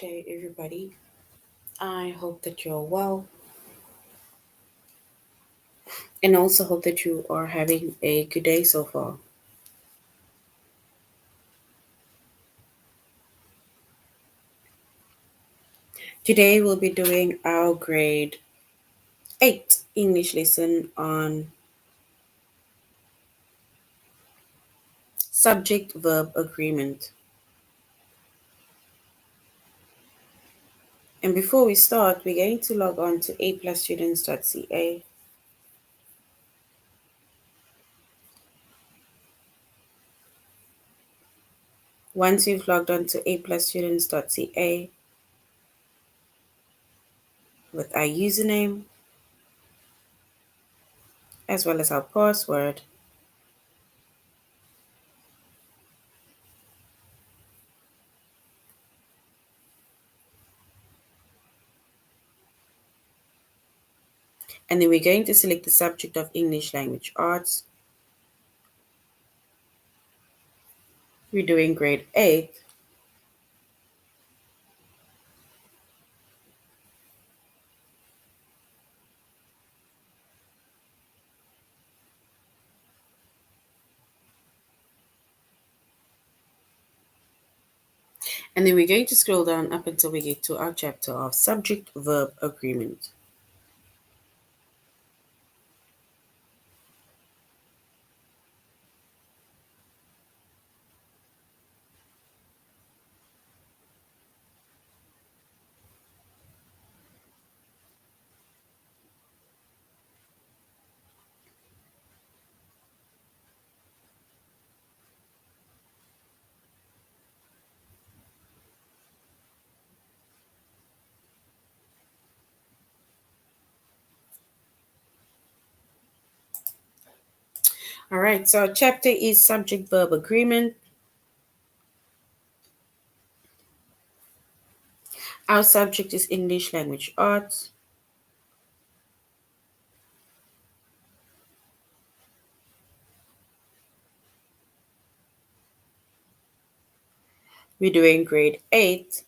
day, everybody. I hope that you're well and also hope that you are having a good day so far. Today, we'll be doing our grade 8 English lesson on subject verb agreement. And before we start, we're going to log on to aplusstudents.ca. Once you've logged on to aplusstudents.ca with our username as well as our password, and then we're going to select the subject of English language arts. We're doing grade 8. And then we're going to scroll down up until we get to our chapter of subject-verb agreement. All right, so our chapter is subject-verb agreement. Our subject is English language arts. We're doing grade 8.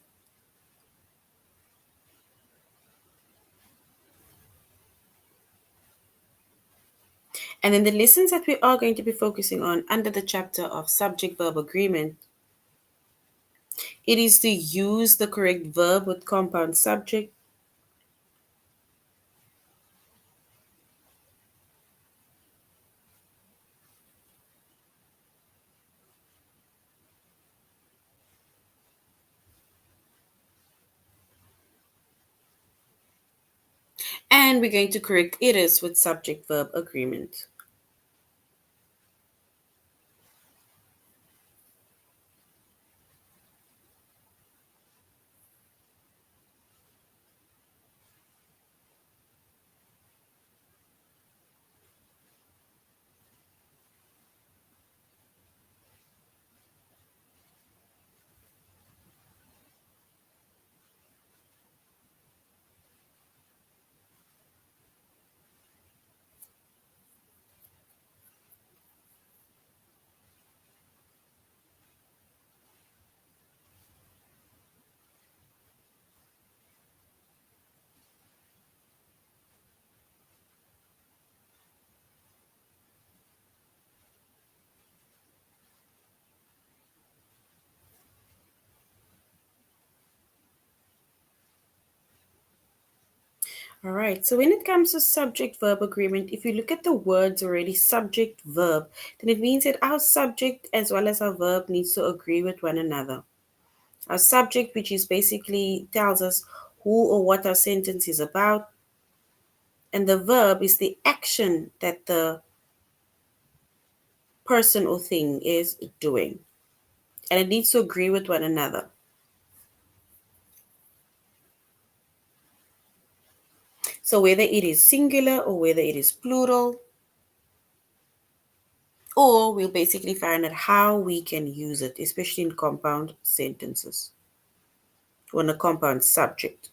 And then the lessons that we are going to be focusing on under the chapter of subject-verb agreement, it is to use the correct verb with compound subject, and we're going to correct errors with subject-verb agreement. All right, so when it comes to subject verb agreement, if you look at the words already, subject verb, then it means that our subject as well as our verb needs to agree with one another. Our subject, which is basically tells us who or what our sentence is about, and the verb is the action that the person or thing is doing, and it needs to agree with one another. So whether it is singular or whether it is plural, or we'll basically find out how we can use it, especially in compound sentences or in a compound subject.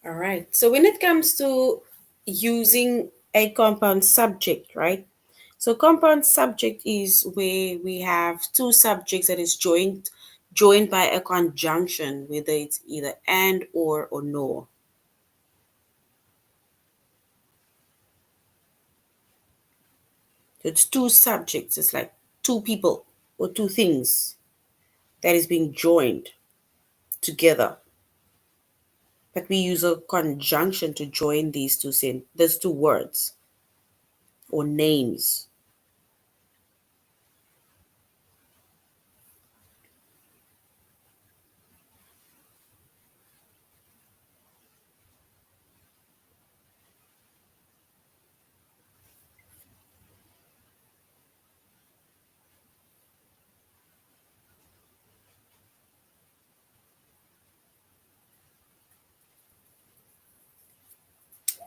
All right. So when it comes to using a compound subject, right? So compound subject is where we have two subjects that is joined by a conjunction, whether it's either and or nor. So it's two subjects. It's like two people or two things that is being joined together. But we use a conjunction to join these two words or names,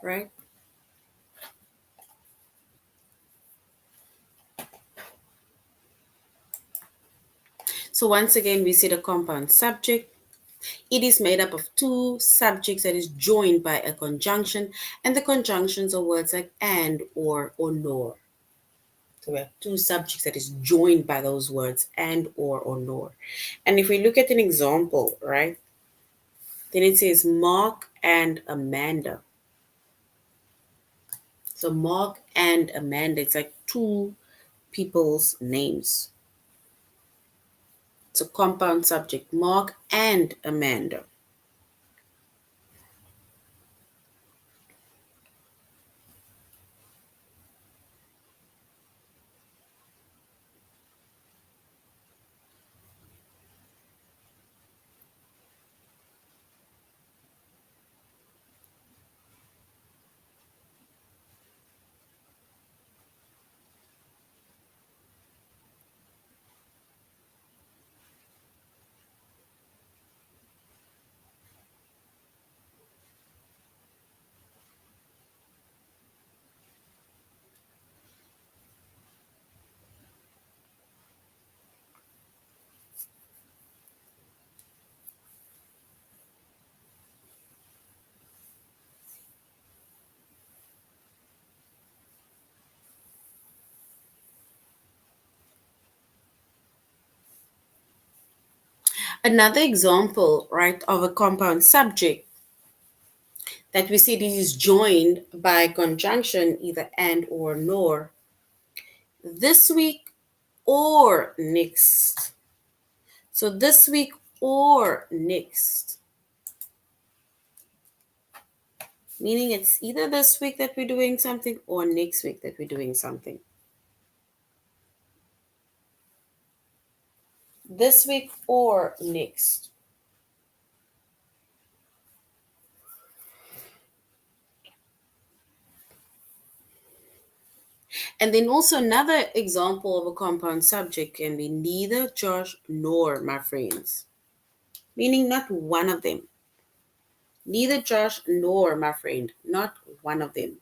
right? So once again, we see the compound subject. It is made up of two subjects that is joined by a conjunction, and the conjunctions are words like and or nor. So we have two subjects that is joined by those words and or nor. And if we look at an example, right, then it says Mark and Amanda. So Mark and Amanda, it's like two people's names. It's a compound subject, Mark and Amanda. Another example, right, of a compound subject that we see this is joined by conjunction, either and or nor, this week or next. So this week or next, meaning it's either this week that we're doing something or next week that we're doing something. This week or next. And then also another example of a compound subject can be neither Josh nor my friends, meaning not one of them. Neither Josh nor my friend, not one of them.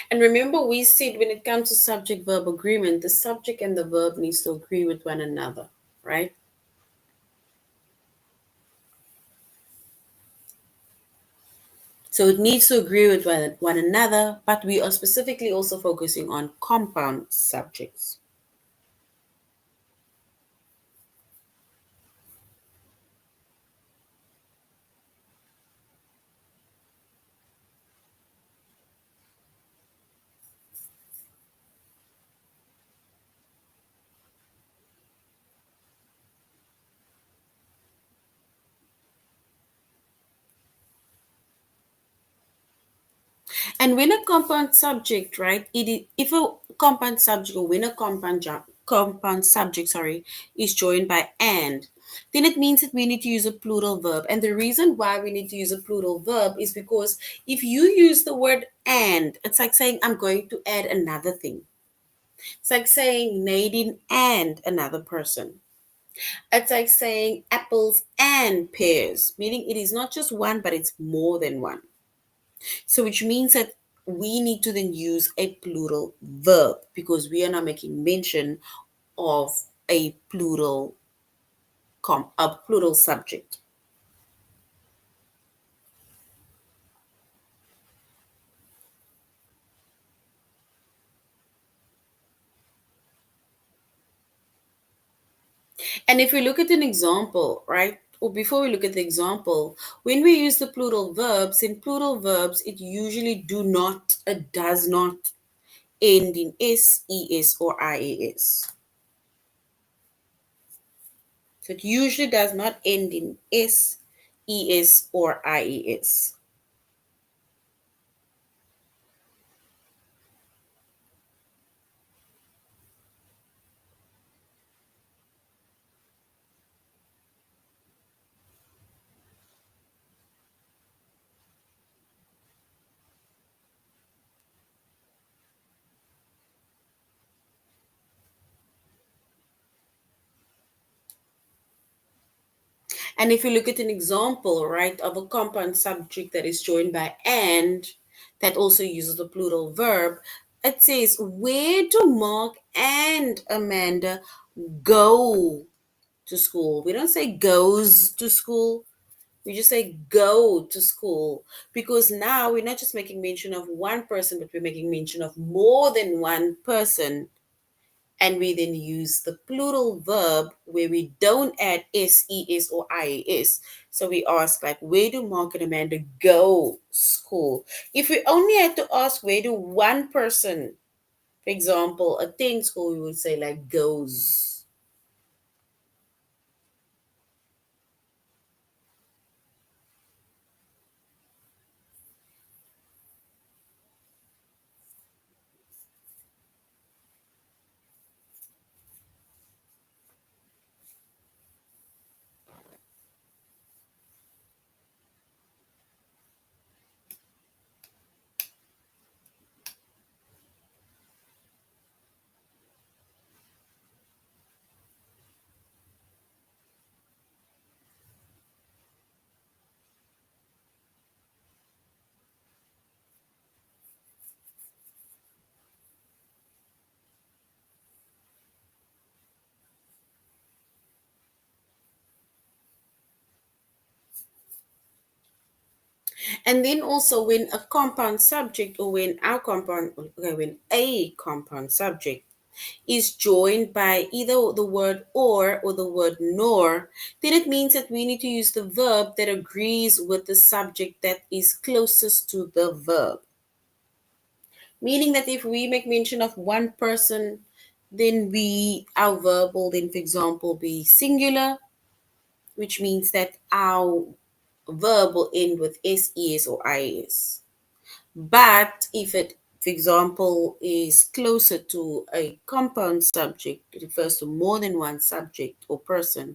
And remember, we said when it comes to subject verb agreement, the subject and the verb needs to agree with one another, right? So it needs to agree with one another, but we are specifically also focusing on compound subjects. And when a compound subject, right, if a compound subject or when a compound compound subject, is joined by and, then it means that we need to use a plural verb. And the reason why we need to use a plural verb is because if you use the word and, it's like saying, I'm going to add another thing. It's like saying Nadine and another person. It's like saying apples and pears, meaning it is not just one, but it's more than one. So, which means that we need to then use a plural verb because we are now making mention of a a plural subject. And if we look at an example, right? Or before we look at the example, when we use the plural verbs, in plural verbs, it usually does not end in s, es, or ias. So it usually does not end in s, es, or ies. And if you look at an example, right, of a compound subject that is joined by and, that also uses the plural verb, it says, where do Mark and Amanda go to school? We don't say goes to school. We just say go to school because now we're not just making mention of one person, but we're making mention of more than one person, and we then use the plural verb where we don't add s, es, or ias. So we ask like, where do Mark and Amanda go school? If we only had to ask where do one person, for example, attend school, we would say like goes. And then also when a compound subject or when a compound subject is joined by either the word or the word nor, then it means that we need to use the verb that agrees with the subject that is closest to the verb. Meaning that if we make mention of one person, then our verb will then, for example, be singular, which means that our verb will end with s, es, or is. But if it, for example, is closer to a compound subject, it refers to more than one subject or person,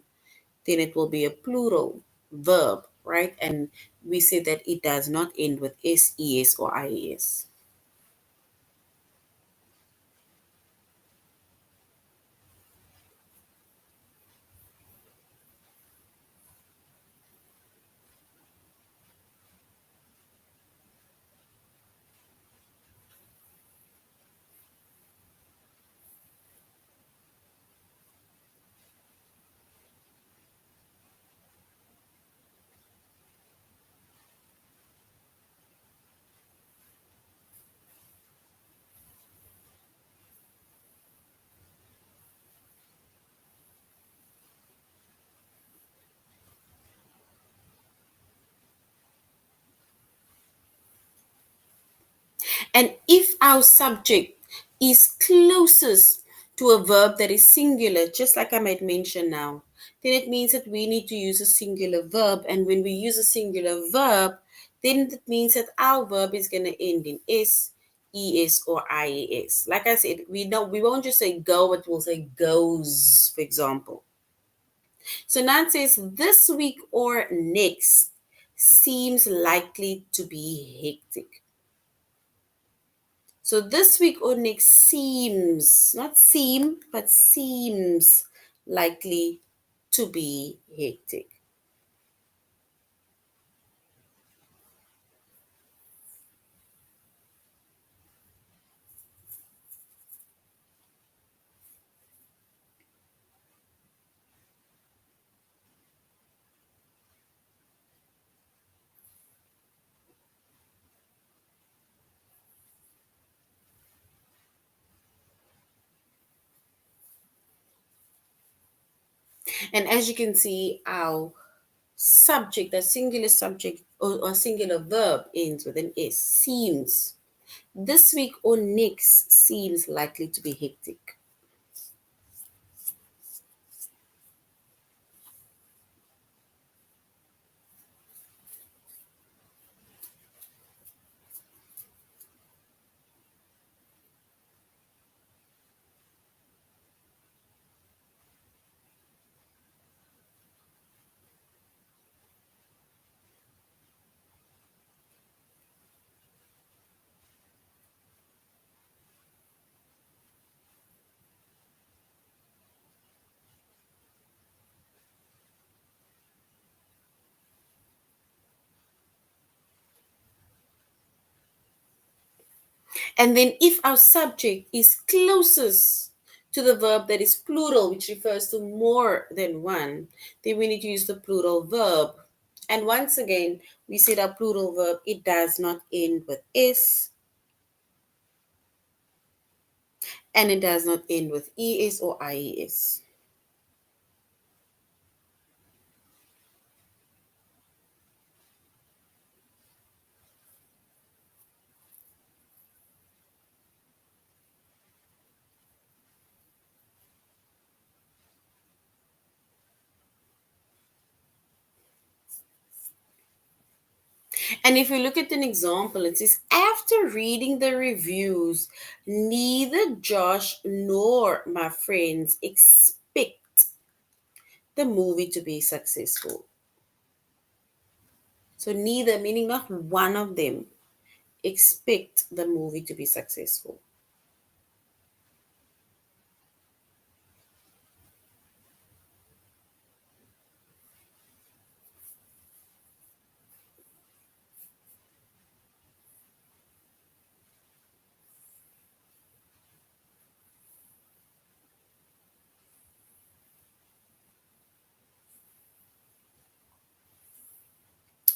then it will be a plural verb, right? And we say that it does not end with s, es, or ies. And if our subject is closest to a verb that is singular, just like I might mention now, then it means that we need to use a singular verb. And when we use a singular verb, then it means that our verb is going to end in s, es or ies. Like I said, we won't just say go, but we'll say goes, for example. So now it says this week or next seems likely to be hectic. So this week or next seems, not seem, but seems likely to be hectic. And as you can see, our subject, the singular subject or singular verb ends with an S. Seems. This week or next seems likely to be hectic. And then if our subject is closest to the verb that is plural, which refers to more than one, then we need to use the plural verb. And once again, we said our plural verb, it does not end with S and it does not end with ES or IES. And if you look at an example, it says, after reading the reviews, neither Josh nor my friends expect the movie to be successful. So neither, meaning not one of them, expect the movie to be successful.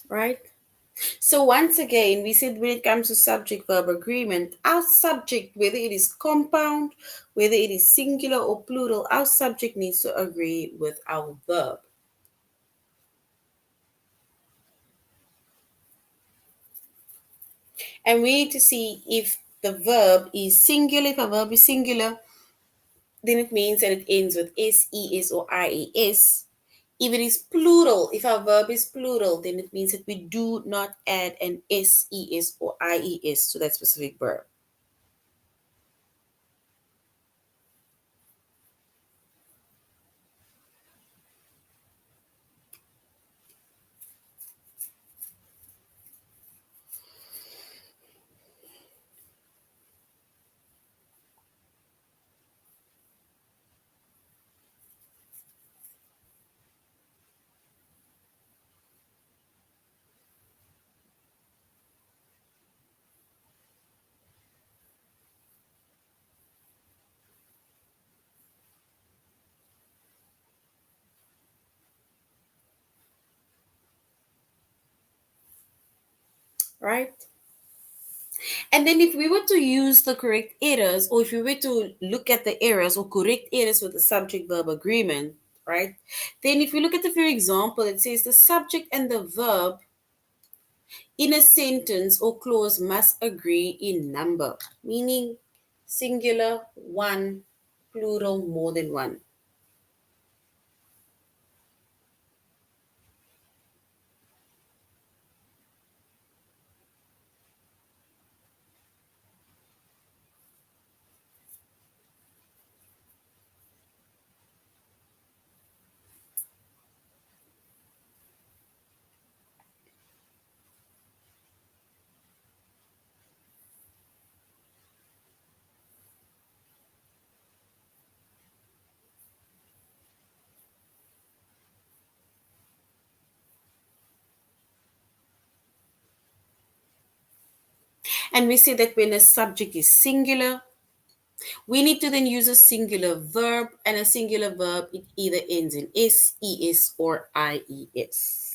Right? So once again, we said when it comes to subject verb agreement, our subject, whether it is compound, whether it is singular or plural, our subject needs to agree with our verb. And we need to see if the verb is singular. If a verb is singular, then it means that it ends with S, ES, or IES. If it is plural, if our verb is plural, then it means that we do not add an S, ES, or IES to that specific verb. Right? And then if we were to use the correct errors, or if we were to look at the errors or correct errors with the subject verb agreement, right? Then if we look at the very example, it says the subject and the verb in a sentence or clause must agree in number, meaning singular, one, plural, more than one. And we say that when a subject is singular, we need to then use a singular verb, and a singular verb, it either ends in s, es, or ies.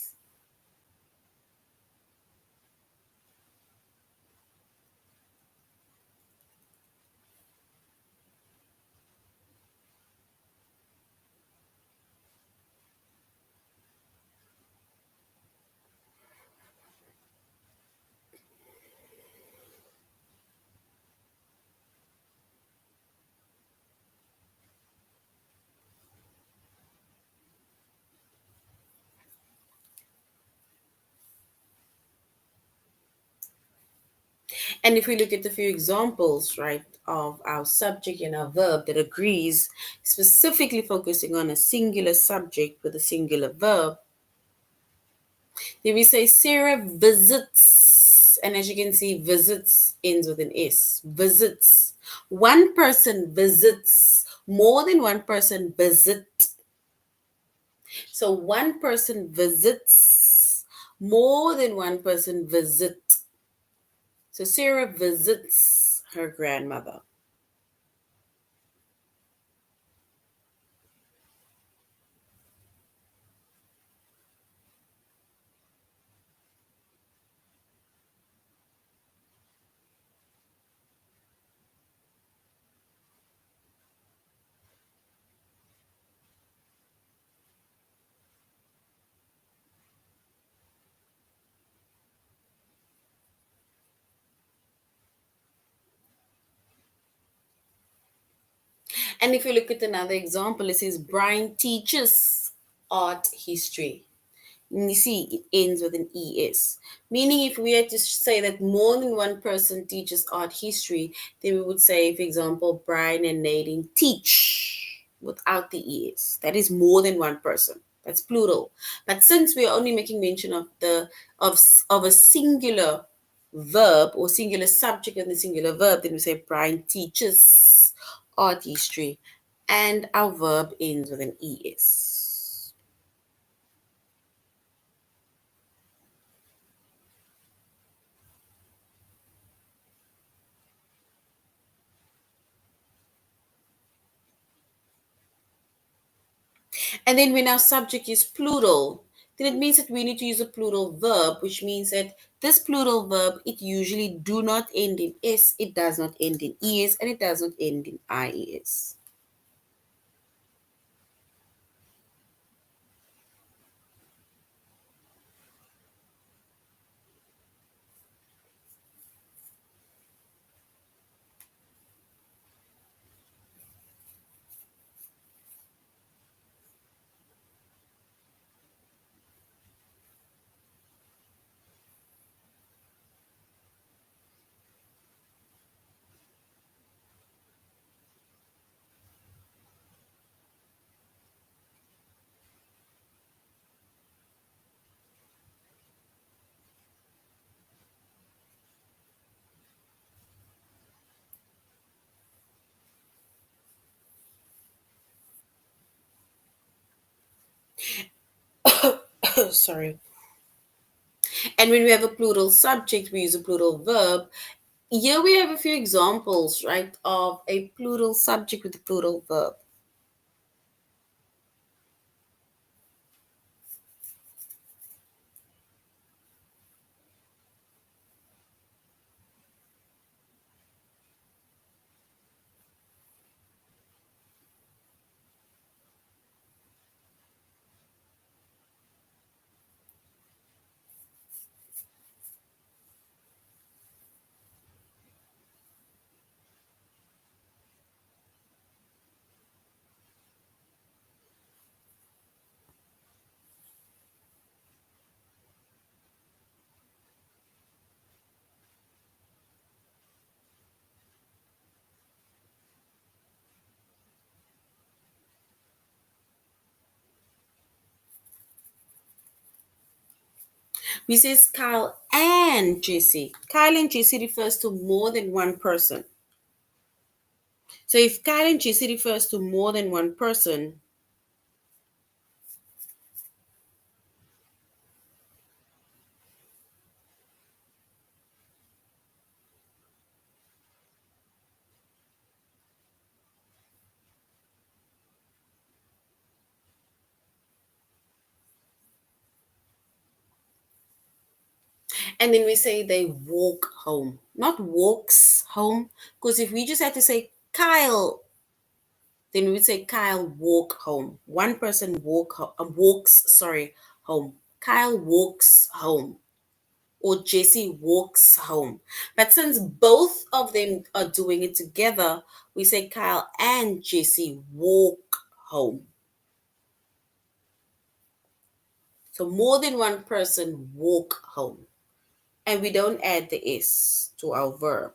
And if we look at a few examples, right, of our subject and our verb that agrees, specifically focusing on a singular subject with a singular verb, then we say Sarah visits. And as you can see, visits ends with an S. Visits. One person visits. More than one person visit. So one person visits. More than one person visit. So Sarah visits her grandmother. And if you look at another example, it says Brian teaches art history. And you see, it ends with an ES. Meaning, if we had to say that more than one person teaches art history, then we would say, for example, Brian and Nadine teach without the ES. That is more than one person. That's plural. But since we are only making mention of of a singular verb or singular subject and the singular verb, then we say Brian teaches art history, and our verb ends with an ES. And then when our subject is plural, then it means that we need to use a plural verb, which means that this plural verb, it usually do not end in s, it does not end in es, and it does not end in ies. Sorry. And when we have a plural subject, we use a plural verb. Here we have a few examples, right, of a plural subject with a plural verb. We says Kyle and Jesse. Kyle and Jesse refers to more than one person. So if Kyle and Jesse refers to more than one person, And then we say they walk home, not walks home. Because if we just had to say Kyle, then we would say Kyle walk home. One person walks, sorry, home. Kyle walks home. Or Jesse walks home. But since both of them are doing it together, we say Kyle and Jesse walk home. So more than one person walk home. And we don't add the S to our verb.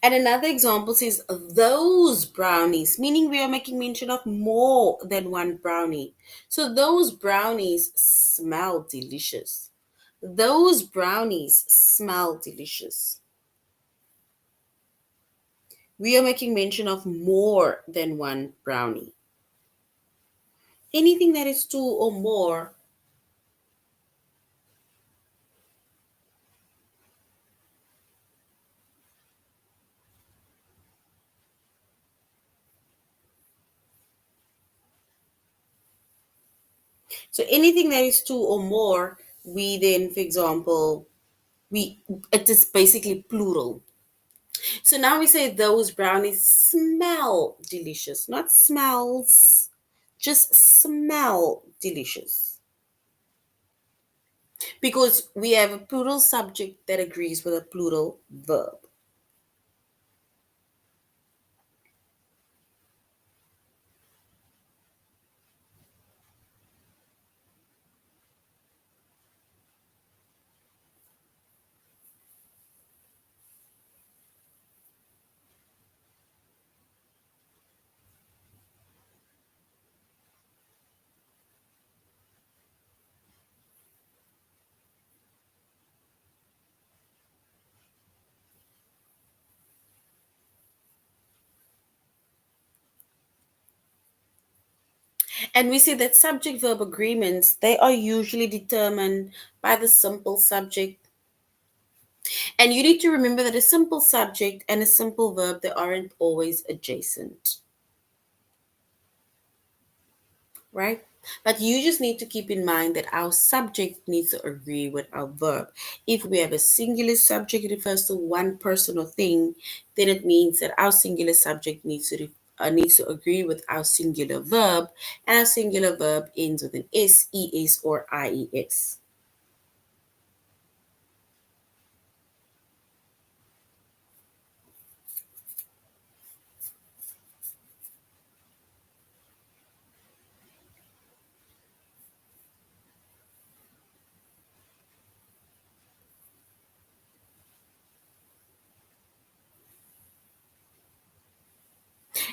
And another example says those brownies, meaning we are making mention of more than one brownie. So those brownies smell delicious. Those brownies smell delicious. We are making mention of more than one brownie. Anything that is two or more. So anything that is two or more, we then, for example, we it is basically plural. So now we say those brownies smell delicious, not smells, just smell delicious. Because we have a plural subject that agrees with a plural verb. And we see that subject verb agreements, they are usually determined by the simple subject. And you need to remember that a simple subject and a simple verb, they aren't always adjacent. Right? But you just need to keep in mind that our subject needs to agree with our verb. If we have a singular subject, it refers to one person or thing, then it means that our singular subject needs to agree with our singular verb, and our singular verb ends with an S, ES, or IES.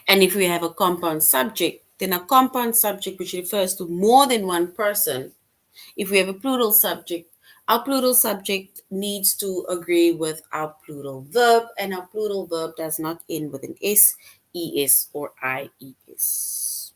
And if we have a compound subject, then a compound subject which refers to more than one person. If we have a plural subject, our plural subject needs to agree with our plural verb, and our plural verb does not end with an S, ES, or IES.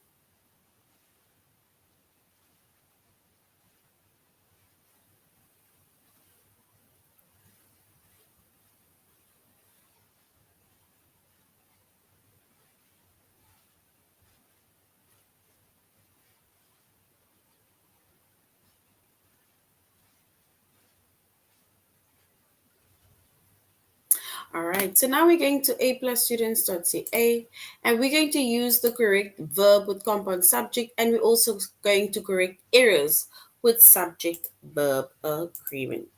All right, so now we're going to a+students.ca, and we're going to use the correct verb with compound subject, and we're also going to correct errors with subject verb agreement.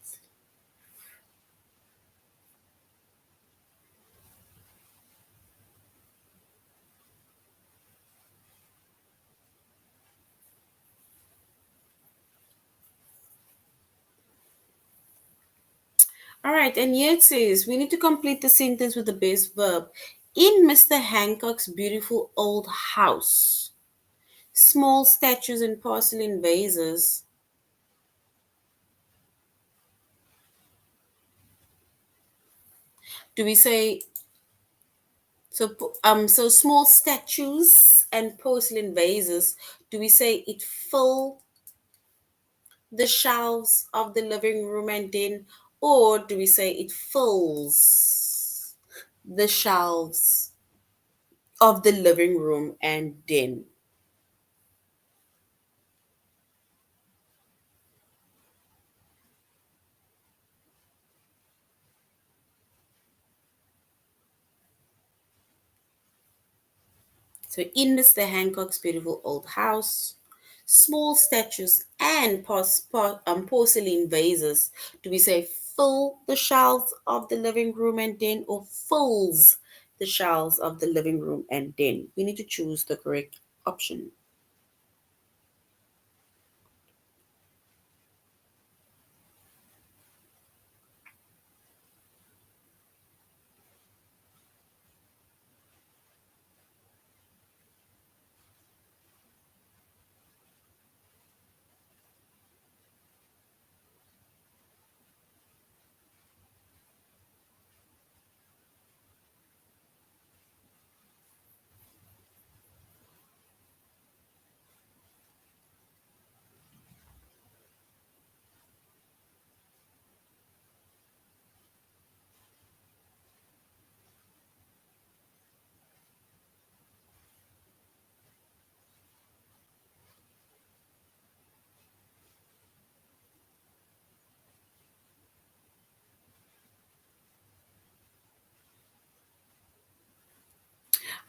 All right, and here it says we need to complete the sentence with the best verb. In Mr. Hancock's beautiful old house, small statues and porcelain vases? Do we say so small statues and porcelain vases, do we say it fill the shelves of the living room and den, or do we say it fills the shelves of the living room and den? So in Mr. Hancock's beautiful old house, small statues and porcelain vases, do we say fill the shelves of the living room and den, or fills the shelves of the living room and den? We need to choose the correct option.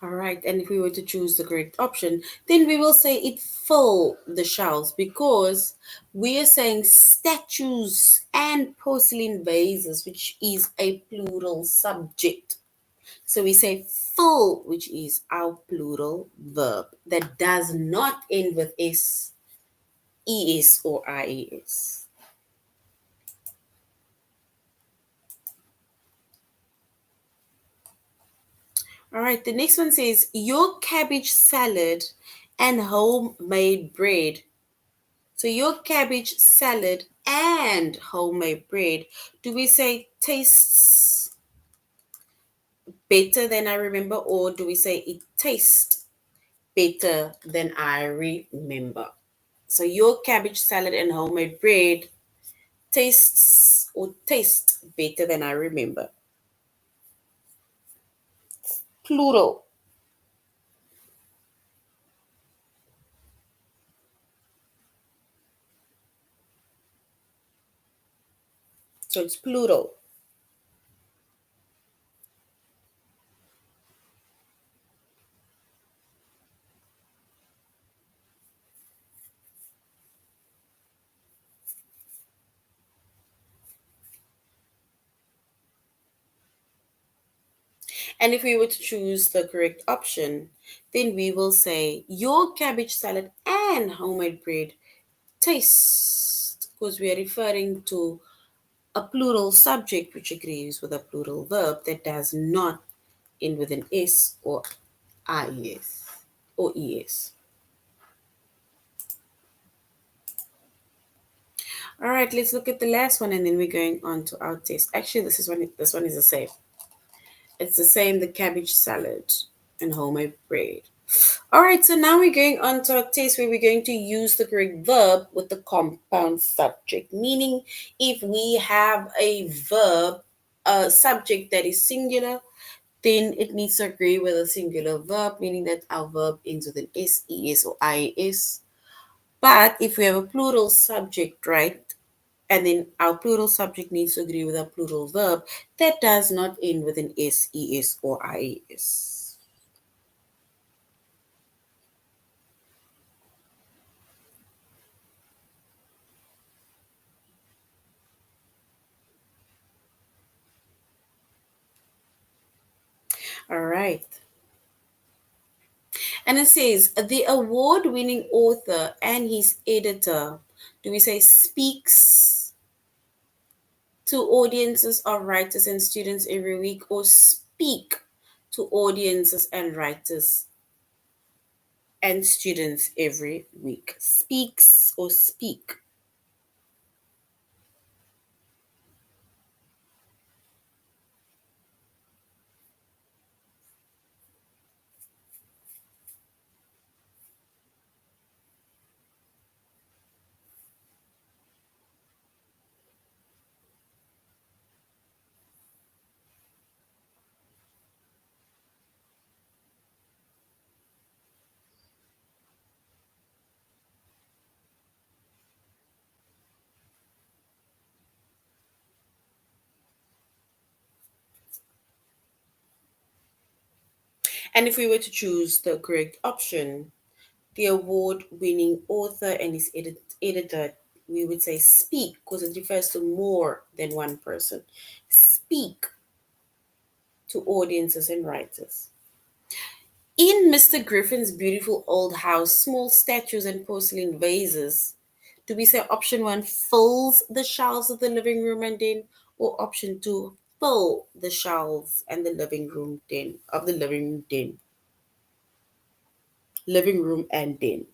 All right, and if we were to choose the correct option, then we will say it fill the shelves, because we are saying statues and porcelain vases, which is a plural subject. So we say fill, which is our plural verb that does not end with s, es, or ies. All right, the next one says your cabbage salad and homemade bread. So your cabbage salad and homemade bread, do we say tastes better than I remember, or do we say it tastes better than I remember? So your cabbage salad and homemade bread tastes or taste better than I remember. Plural. So it's plural. And if we were to choose the correct option, then we will say your cabbage salad and homemade bread taste, because we are referring to a plural subject which agrees with a plural verb that does not end with an s or ies or es. All right, let's look at the last one and then we're going on to our test. Actually, this one is the same. It's the same, the cabbage salad and homemade bread. All right, so now we're going on to our test where we're going to use the correct verb with the compound subject. Meaning, if we have a verb, a subject that is singular, then it needs to agree with a singular verb, meaning that our verb ends with an s, es, or ies. But if we have a plural subject, right, and then our plural subject needs to agree with our plural verb, that does not end with an s, es, or ies. All right. And it says the award winning author and his editor, do we say speaks to audiences of writers and students every week, or speak to audiences and writers and students every week. Speaks or speak. And if we were to choose the correct option, the award winning author and his editor, we would say speak because it refers to more than one person. Speak to audiences and writers. In Mr. Griffin's beautiful old house, small statues and porcelain vases. Do we say option one fills the shelves of the living room and den, or option two fill the shelves and the living room den of the living room and den?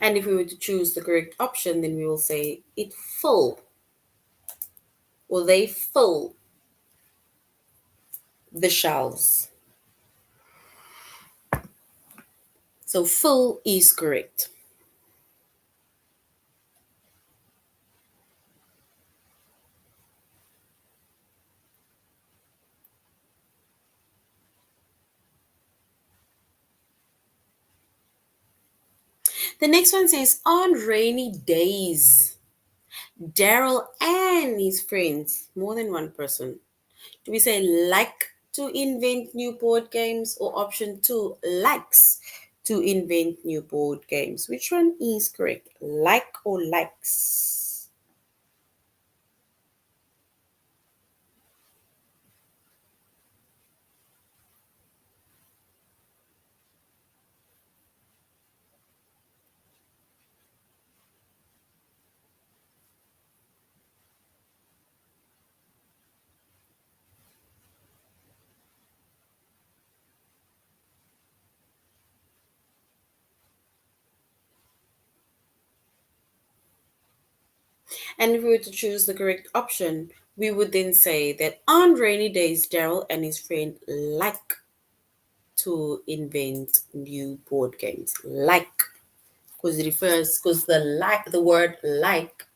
And if we were to choose the correct option, then we will say it fill or they fill the shelves. So fill is correct. The next one says on rainy days, Daryl and his friends, more than one person. Do we say like to invent new board games or option two likes to invent new board games? Which one is correct? Like or likes? And if we were to choose the correct option, we would then say that on rainy days, Daryl and his friend like to invent new board games. Like, because it refers, because the word like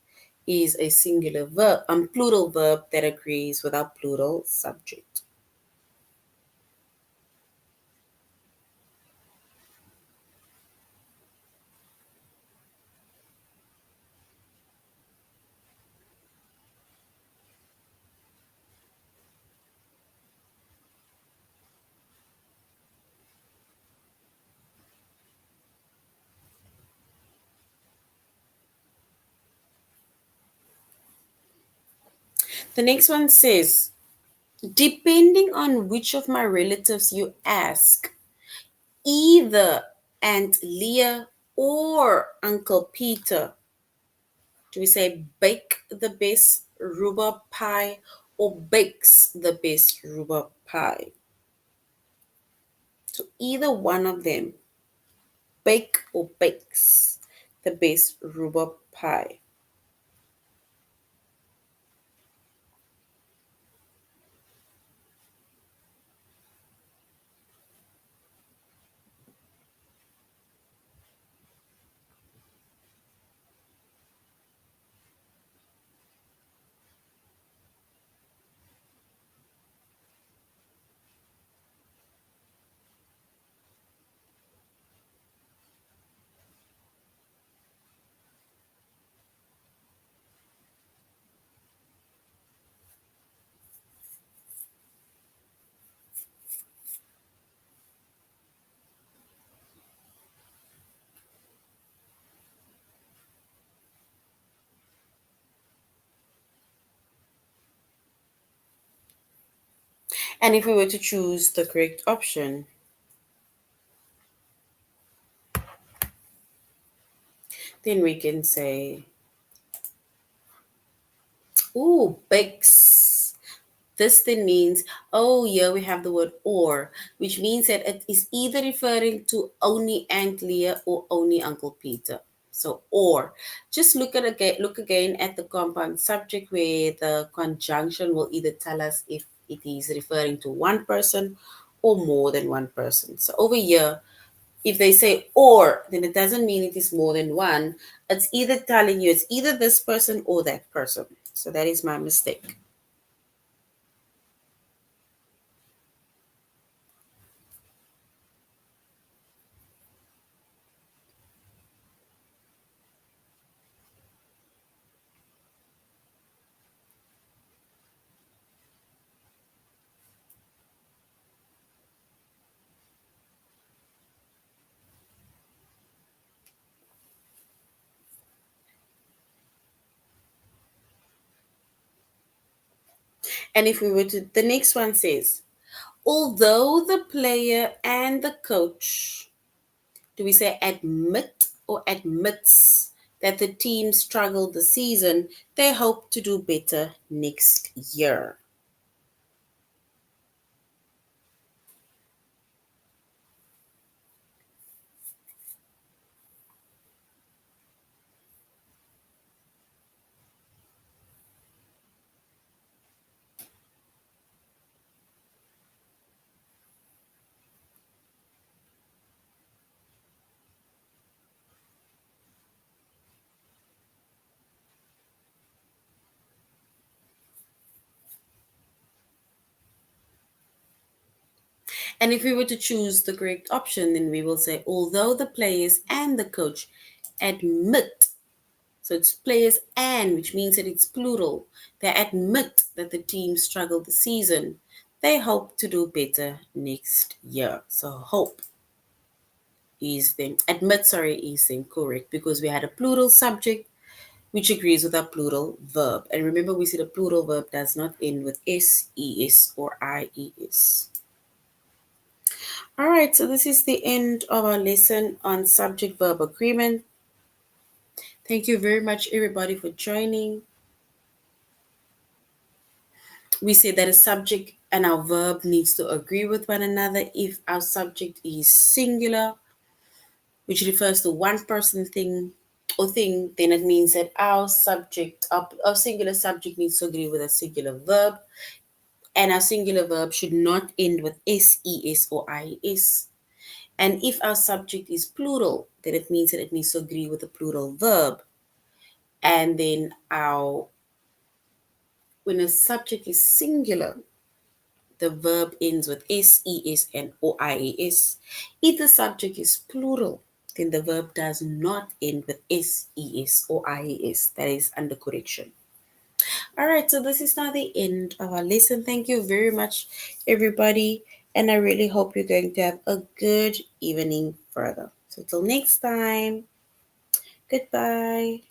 is a singular verb, plural verb that agrees with our plural subject. The next one says, depending on which of my relatives you ask, either Aunt Leah or Uncle Peter, do we say bake the best rhubarb pie or bakes the best rhubarb pie? So either one of them, bake or bakes the best rhubarb pie. And if we were to choose the correct option, then we can say, ooh, bakes. This then means, oh, here we have the word or, which means that it is either referring to only Aunt Leah or only Uncle Peter. So, or. Just look again at the compound subject where the conjunction will either tell us if it is referring to one person or more than one person. So over here, if they say or, then it doesn't mean it is more than one. It's either telling you it's either this person or that person. So that is my mistake. And if we were to, the next one says, although the player and the coach, do we say admit or admits that the team struggled this season, they hope to do better next year. And if we were to choose the correct option, then we will say, although the players and the coach admit, so it's players and, which means that it's plural, they admit that the team struggled this season, they hope to do better next year. So hope is then, admit, sorry, is then correct because we had a plural subject which agrees with our plural verb. And remember, we said a plural verb does not end with s, es, or ies. All right, so this is the end of our lesson on subject verb agreement. Thank you very much, everybody, for joining. We said that a subject and our verb needs to agree with one another. If our subject is singular, which refers to one person, thing, or thing, then it means that our singular subject needs to agree with a singular verb, and our singular verb should not end with ses or ies. And if our subject is plural, then it means that it needs to agree with a plural verb. And then when a subject is singular, the verb ends with ses and or ies. If the subject is plural, then the verb does not end with ses or ies. That is under correction. All right, so this is now the end of our lesson. Thank you very much, everybody. And I really hope you're going to have a good evening further. So, till next time, goodbye.